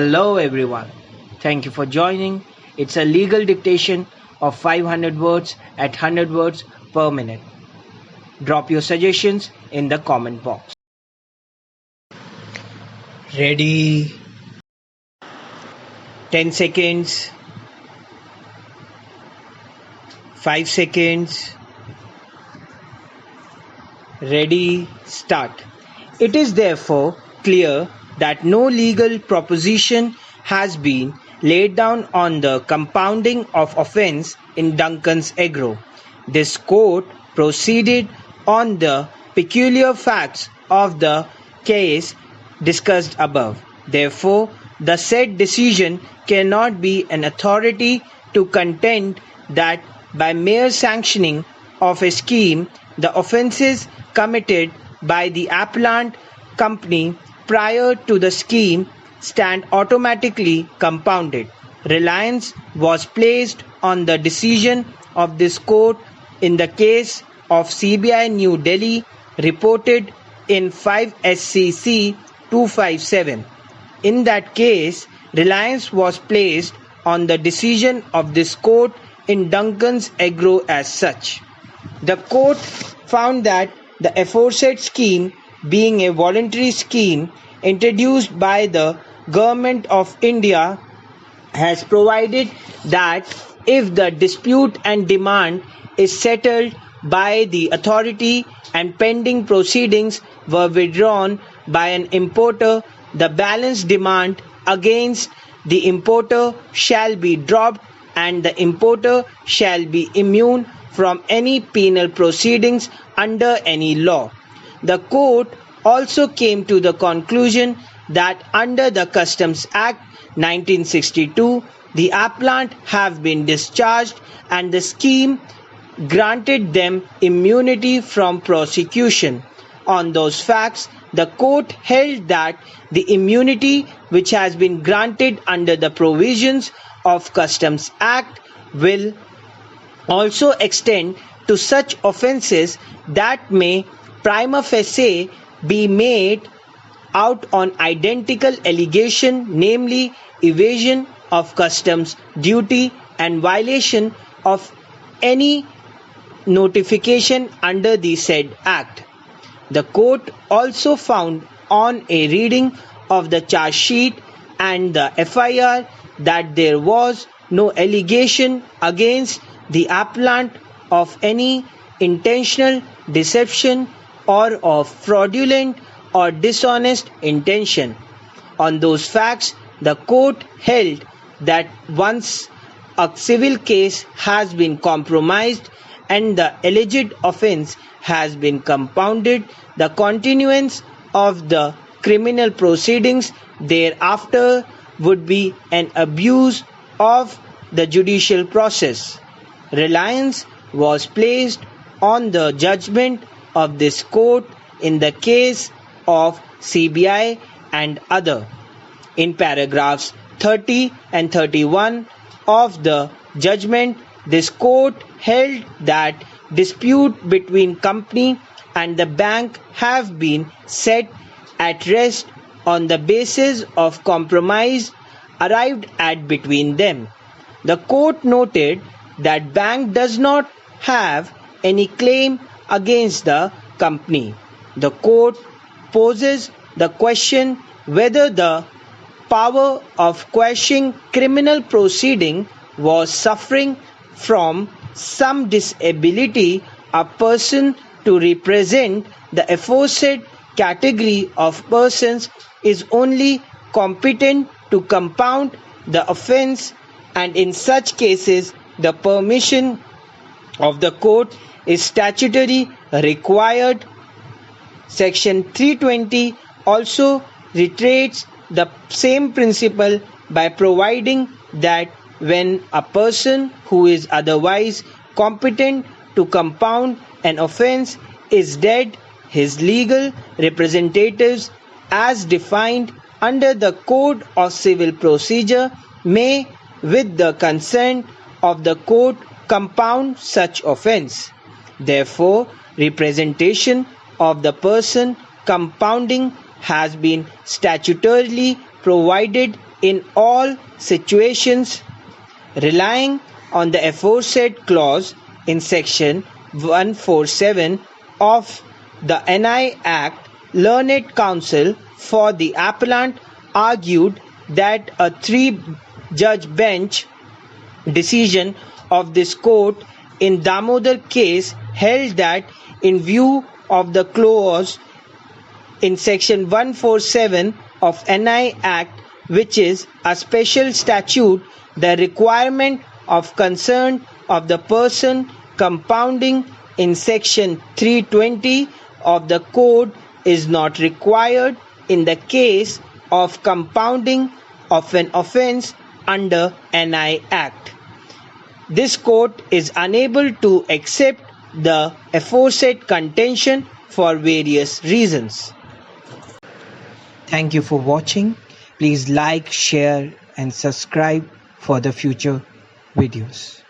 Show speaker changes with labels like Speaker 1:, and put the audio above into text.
Speaker 1: Hello everyone. Thank you for joining. It's a legal dictation of 500 words at 100 words per minute. Drop your suggestions in the comment box. Ready? 10 seconds. 5 seconds. Ready? Start. It is therefore clear that no legal proposition has been laid down on the compounding of offence in Duncan's Agro. This court proceeded on the peculiar facts of the case discussed above. Therefore, the said decision cannot be an authority to contend that by mere sanctioning of a scheme, the offences committed by the appellant company prior to the scheme stand automatically compounded. Reliance was placed on the decision of this court in the case of CBI New Delhi reported in 5 SCC 257. In that case, reliance was placed on the decision of this court in Duncan's Agro as such. The court found that the aforesaid scheme, being a voluntary scheme introduced by the Government of India, has provided that if the dispute and demand is settled by the authority and pending proceedings were withdrawn by an importer, the balance demand against the importer shall be dropped and the importer shall be immune from any penal proceedings under any law. The court also came to the conclusion that under the Customs Act 1962, the appellant have been discharged and the scheme granted them immunity from prosecution. On those facts, the court held that the immunity which has been granted under the provisions of Customs Act will also extend to such offences that may prima facie be made out on identical allegation, namely evasion of customs duty and violation of any notification under the said act. The court also found on a reading of the charge sheet and the FIR that there was no allegation against the appellant of any intentional deception or of fraudulent or dishonest intention. On those facts, the court held that once a civil case has been compromised and the alleged offence has been compounded, the continuance of the criminal proceedings thereafter would be an abuse of the judicial process. Reliance was placed on the judgment of this court in the case of CBI and other. In paragraphs 30 and 31 of the judgment, this court held that dispute between company and the bank have been set at rest on the basis of compromise arrived at between them. The court noted that bank does not have any claim against the company. The court poses the question whether the power of quashing criminal proceeding was suffering from some disability a person to represent the aforesaid category of persons is only competent to compound the offence, and in such cases the permission of the court is statutorily required. Section 320 also reiterates the same principle by providing that when a person who is otherwise competent to compound an offence is dead, his legal representatives as defined under the Code of Civil Procedure may, with the consent of the court, compound such offence. Therefore, representation of the person compounding has been statutorily provided in all situations, relying on the aforesaid clause in section 147 of the NI Act, learned counsel for the appellant argued that a three-judge bench decision of this court in Damodar case held that in view of the clause in section 147 of NI Act, which is a special statute, the requirement of consent of the person compounding in section 320 of the code is not required in the case of compounding of an offence under NI Act. This court is unable to accept the aforesaid contention for various reasons. Thank you for watching. Please like, share and subscribe for the future videos.